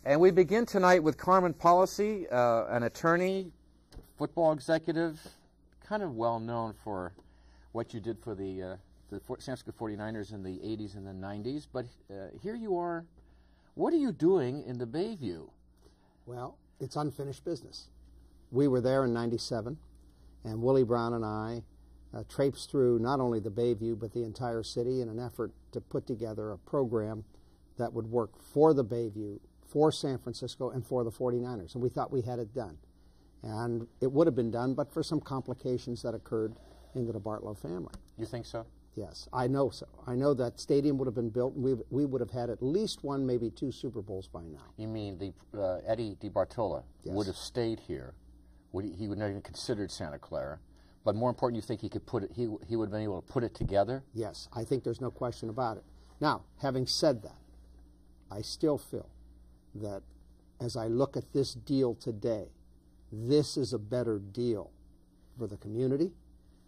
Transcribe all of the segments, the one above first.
And we begin tonight with Carmen Policy, an attorney, football executive, kind of well known for what you did for the San Francisco 49ers in the 80s and the 90s. But here you are. What are you doing in the Bayview? Well, it's unfinished business. We were there in '97, and Willie Brown and I traipsed through not only the Bayview but the entire city in an effort to put together a program that would work for the Bayview, for San Francisco, and for the 49ers. And we thought we had it done. And it would have been done, but for some complications that occurred in the DeBartolo family. You think so? Yes, I know so. I know that stadium would have been built, and we would have had at least one, maybe two Super Bowls by now. You mean the Eddie DeBartolo would have stayed here? He would not even considered Santa Clara. But more important, you think he could put it? He would have been able to put it together? Yes, I think there's no question about it. Now, having said that, I still feel that as I look at this deal today, this is a better deal for the community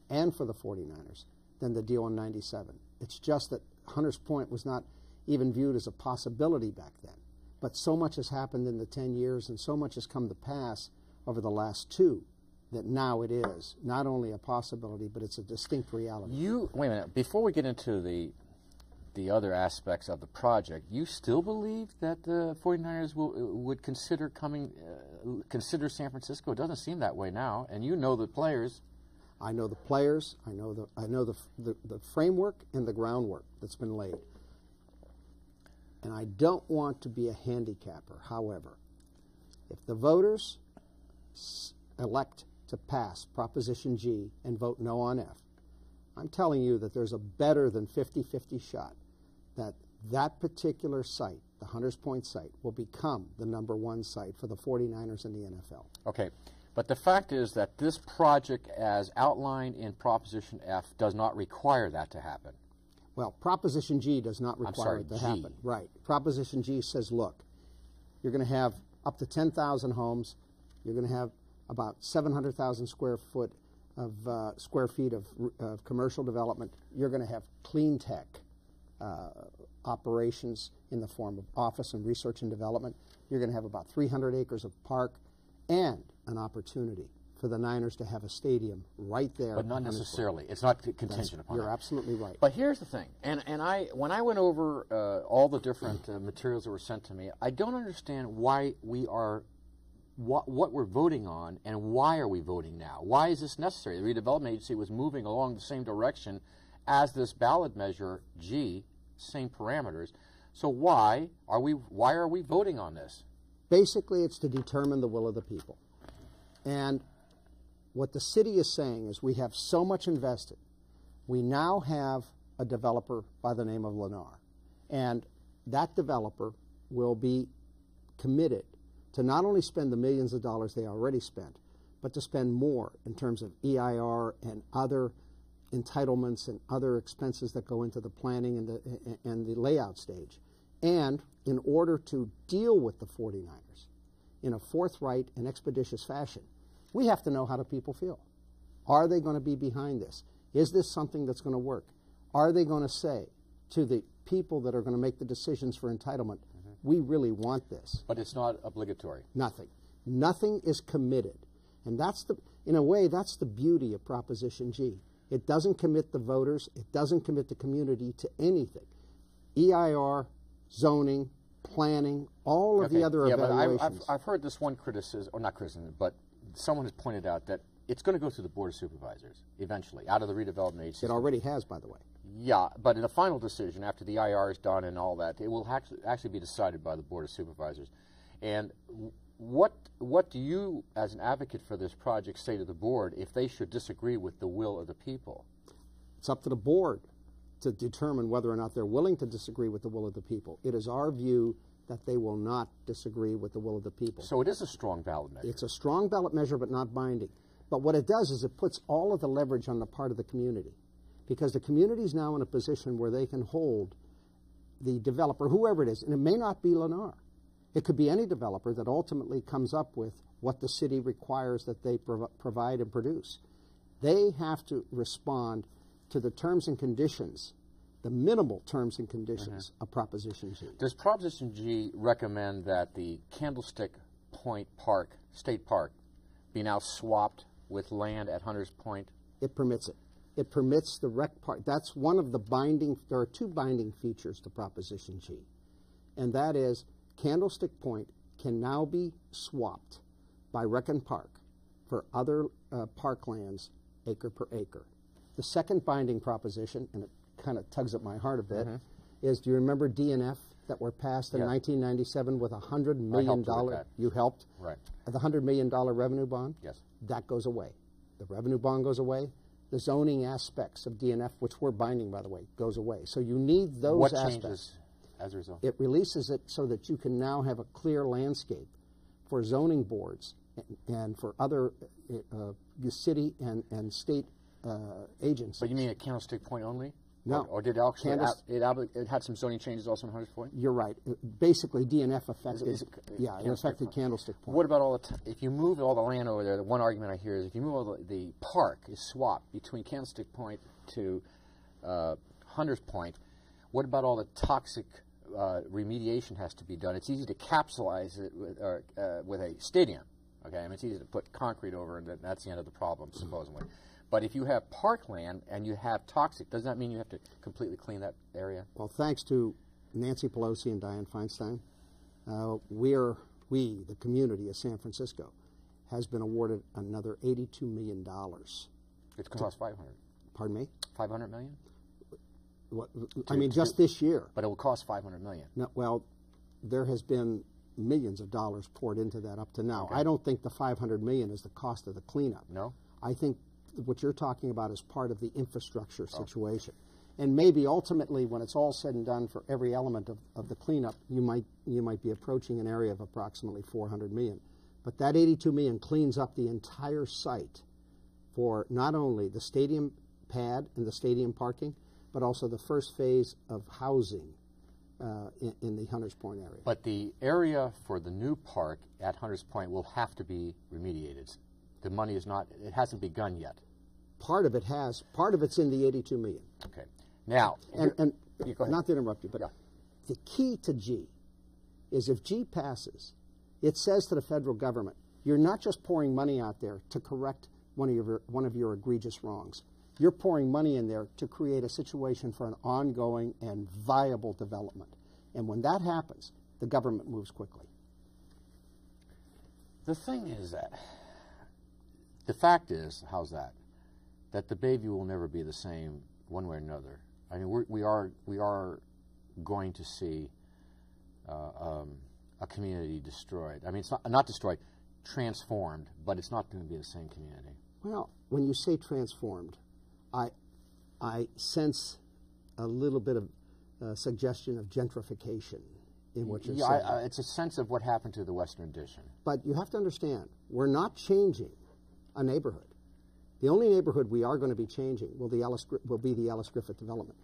and for the 49ers than the deal in '97. It's just that Hunters Point was not even viewed as a possibility back then. But so much has happened in the 10 years and so much has come to pass over the last two that now it is not only a possibility, but it's a distinct reality. Wait a minute. Before we get into the other aspects of the project, you still believe that the 49ers would consider consider San Francisco? It doesn't seem that way now, and you know the players. I know the players. I know the framework and the groundwork that's been laid. And I don't want to be a handicapper. However, if the voters elect to pass Proposition G and vote no on F, I'm telling you that there's a better than 50-50 shot that that particular site, the Hunters Point site, will become the #1 site for the 49ers in the NFL. Okay, but the fact is that this project, as outlined in Proposition F, does not require that to happen. Well, Proposition G does not require it to happen. Right. Proposition G says, look, you're going to have up to 10,000 homes. You're going to have about 700,000 square feet of commercial development. You're going to have clean tech operations in the form of office and research and development. You're going to have about 300 acres of park and an opportunity for the Niners to have a stadium right there. But not necessarily. It's not contingent upon You're absolutely right. But here's the thing, and when I went over all the different materials that were sent to me, I don't understand why we are what we're voting on, and why are we voting now? Why is this necessary? The redevelopment agency was moving along the same direction as this ballot measure G, same parameters. So why are we voting on this? Basically, it's to determine the will of the people. And what the city is saying is we have so much invested. We now have a developer by the name of Lennar. And that developer will be committed to not only spend the millions of dollars they already spent, but to spend more in terms of EIR and other entitlements and other expenses that go into the planning and the layout stage. And in order to deal with the 49ers in a forthright and expeditious fashion, we have to know how the people feel. Are they going to be behind this? Is this something that's going to work? Are they going to say to the people that are going to make the decisions for entitlement, we really want this? But it's not obligatory. Nothing. Nothing is committed. And in a way, that's the beauty of Proposition G. It doesn't commit the voters. It doesn't commit the community to anything. EIR, zoning, planning, all of the other evaluations. But I've heard this one criticism, or not criticism, but someone has pointed out that it's going to go through the Board of Supervisors eventually, out of the redevelopment agency. It already has, by the way. Yeah, but in a final decision, after the IR is done and all that, it will actually be decided by the Board of Supervisors. And what do you, as an advocate for this project, say to the board if they should disagree with the will of the people? It's up to the board to determine whether or not they're willing to disagree with the will of the people. It is our view that they will not disagree with the will of the people. So it is a strong ballot measure. It's a strong ballot measure, but not binding. But what it does is it puts all of the leverage on the part of the community, because the community is now in a position where they can hold the developer, whoever it is, and it may not be Lennar. It could be any developer that ultimately comes up with what the city requires that they provide and produce. They have to respond to the terms and conditions the minimal terms and conditions of Proposition G. Does Proposition G recommend that the Candlestick Point Park, State Park, be now swapped with land at Hunters Point? It permits it. It permits the rec park. That's one of the binding, there are two binding features to Proposition G. And that is Candlestick Point can now be swapped by Rec and Park for other parklands acre per acre. The second binding proposition, and it kind of tugs at my heart a bit, is, do you remember DNF that were passed in 1997 with $100 million? You helped? Right. The $100 million revenue bond? Yes. That goes away. The revenue bond goes away. The zoning aspects of DNF, which were binding, by the way, goes away. So you need those aspects. What changes as a result? It releases it so that you can now have a clear landscape for zoning boards and for other city and state agents. But you mean at Candlestick Point only? No. Or did it actually, it had some zoning changes also in Hunters Point? You're right. Basically, DNF affected, it affected Candlestick Point. What about all the, if you move all the land over there, the one argument I hear is if you move all the park is swapped between Candlestick Point to Hunters Point, what about all the toxic remediation has to be done? It's easy to capsulize it with a stadium, okay? I mean, it's easy to put concrete over and that's the end of the problem, supposedly. But if you have parkland and you have toxic, doesn't that mean you have to completely clean that area? Well, thanks to Nancy Pelosi and Dianne Feinstein, the community of San Francisco, has been awarded another $82 million. It's going to cost $500. Pardon me? $500 million? What, I mean, just this year. But it will cost $500 million. No, well, there has been millions of dollars poured into that up to now. Okay. I don't think the $500 million is the cost of the cleanup. No? I think what you're talking about is part of the infrastructure situation. And maybe ultimately, when it's all said and done for every element of the cleanup, you might be approaching an area of approximately $400 million. But that $82 million cleans up the entire site for not only the stadium pad and the stadium parking, but also the first phase of housing in the Hunters Point area. But the area for the new park at Hunters Point will have to be remediated. The money is not, it hasn't begun yet. Part of it has, part of it's in the $82 million. Okay. Now, and yeah, go ahead. Not to interrupt you, but the key to G is if G passes, it says to the federal government, you're not just pouring money out there to correct one of your egregious wrongs. You're pouring money in there to create a situation for an ongoing and viable development. And when that happens, the government moves quickly. The thing is that, the fact is, how's that? That the Bayview will never be the same one way or another. I mean, we are going to see a community destroyed. I mean, it's not destroyed, transformed, but it's not going to be the same community. Well, when you say transformed, I sense a little bit of suggestion of gentrification in what you're saying. It's a sense of what happened to the Western Addition. But you have to understand, we're not changing a neighborhood. The only neighborhood we are going to be changing will be the Ellis Griffith development.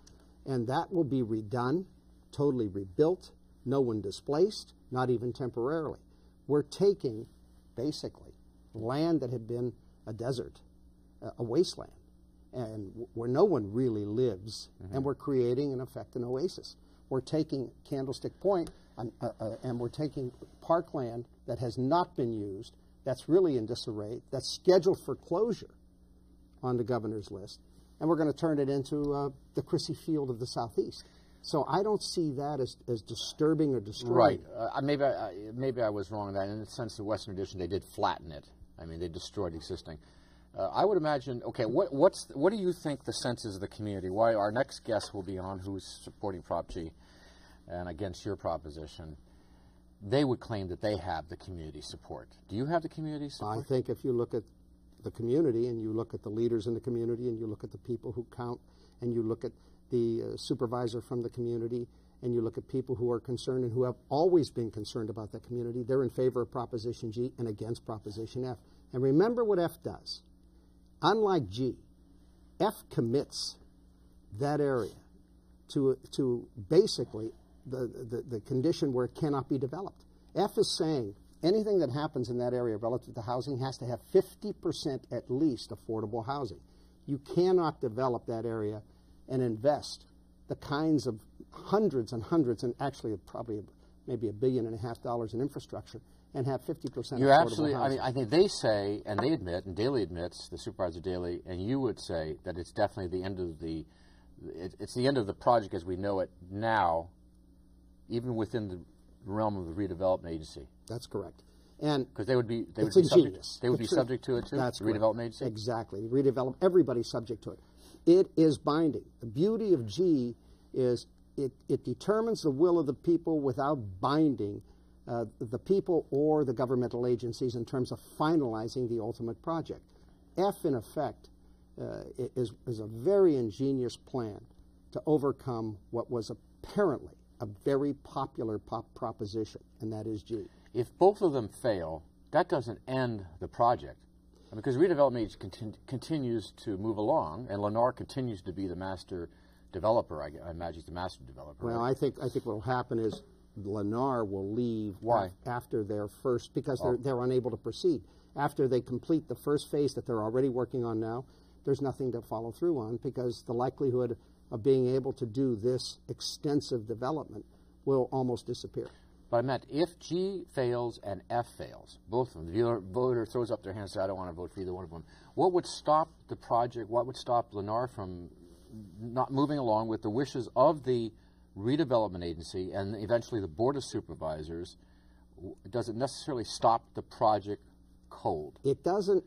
And that will be redone, totally rebuilt, no one displaced, not even temporarily. We're taking, basically, land that had been a desert, a wasteland, and where no one really lives, and we're creating, in effect, an oasis. We're taking Candlestick Point, and we're taking parkland that has not been used, that's really in disarray, that's scheduled for closure on the governor's list, and we're going to turn it into the Chrissy Field of the Southeast. So I don't see that as disturbing or destroying. Right. Maybe I was wrong on that. In the sense of Western Addition, they did flatten it. I mean, they destroyed existing. I would imagine, okay, what do you think the sense is of the community? Why our next guest will be on, who's supporting Prop G and against your proposition. They would claim that they have the community support. Do you have the community support? I think if you look at the community and you look at the leaders in the community and you look at the people who count and you look at the supervisor from the community and you look at people who are concerned and who have always been concerned about the community, they're in favor of Proposition G and against Proposition F. And remember what F does. Unlike G, F commits that area to basically the condition where it cannot be developed. F is saying anything that happens in that area relative to housing has to have 50% at least affordable housing. You cannot develop that area and invest the kinds of hundreds and hundreds, and actually probably maybe $1.5 billion in infrastructure, and have 50% You're affordable absolutely, housing. I think they say, and they admit, and Daley admits, the Supervisor Daley, and you would say that it's definitely the end of the, it's the end of the project as we know it now, even within the realm of the redevelopment agency. That's correct. And because they would be, it's subject, ingenious. they would be subject to it too. That's the redevelopment agency. Exactly, redevelop. Everybody's subject to it. It is binding. The beauty of G is it determines the will of the people without binding the people or the governmental agencies in terms of finalizing the ultimate project. F, in effect, is a very ingenious plan to overcome what was apparently a very popular proposition, and that is G. If both of them fail, that doesn't end the project. Because redevelopment agency continues to move along, and Lennar continues to be the master developer. I imagine he's the master developer. Well, right? I think what will happen is Lennar will leave. Why? After their first, because they're unable to proceed. After they complete the first phase that they're already working on now, there's nothing to follow through on, because the likelihood of being able to do this extensive development will almost disappear. But I meant if G fails and F fails, both of them, the voter throws up their hand and says, I don't want to vote for either one of them, what would stop the project, what would stop Lennar from not moving along with the wishes of the redevelopment agency and eventually the Board of Supervisors? Does it necessarily stop the project cold? It doesn't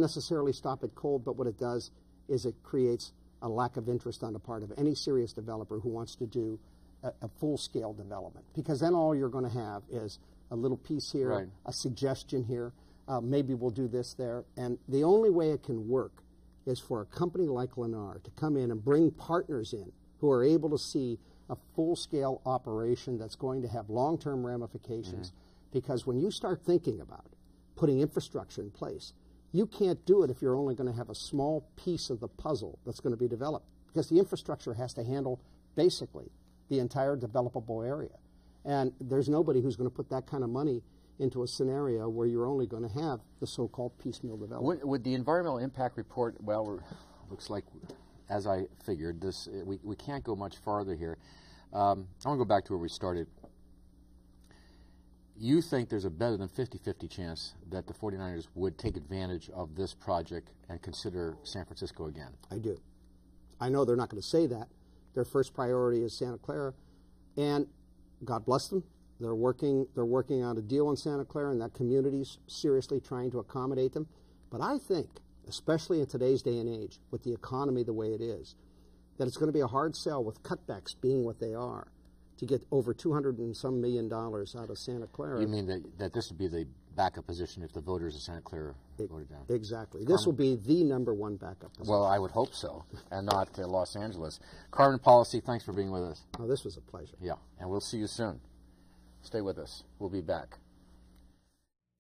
necessarily stop it cold, but what it does is it creates a lack of interest on the part of any serious developer who wants to do a full-scale development, because then all you're going to have is a little piece here, right, a suggestion here, maybe we'll do this there, and the only way it can work is for a company like Lennar to come in and bring partners in who are able to see a full-scale operation that's going to have long-term ramifications, because when you start thinking about putting infrastructure in place, you can't do it if you're only going to have a small piece of the puzzle that's going to be developed, because the infrastructure has to handle basically the entire developable area. And there's nobody who's going to put that kind of money into a scenario where you're only going to have the so-called piecemeal development. Would the environmental impact report, well, looks like, as I figured, this we can't go much farther here. I want to go back to where we started. You think there's a better than 50-50 chance that the 49ers would take advantage of this project and consider San Francisco again? I do. I know they're not going to say that. Their first priority is Santa Clara, and God bless them. They're working on a deal in Santa Clara, and that community's seriously trying to accommodate them. But I think, especially in today's day and age, with the economy the way it is, that it's going to be a hard sell, with cutbacks being what they are, to get over $200 and some million out of Santa Clara. You mean that this would be the backup position if the voters of Santa Clara voted down? Exactly. This will be the #1 backup position. Well, I would hope so, and not Los Angeles. Carmen Policy, thanks for being with us. Oh, this was a pleasure. Yeah, and we'll see you soon. Stay with us. We'll be back.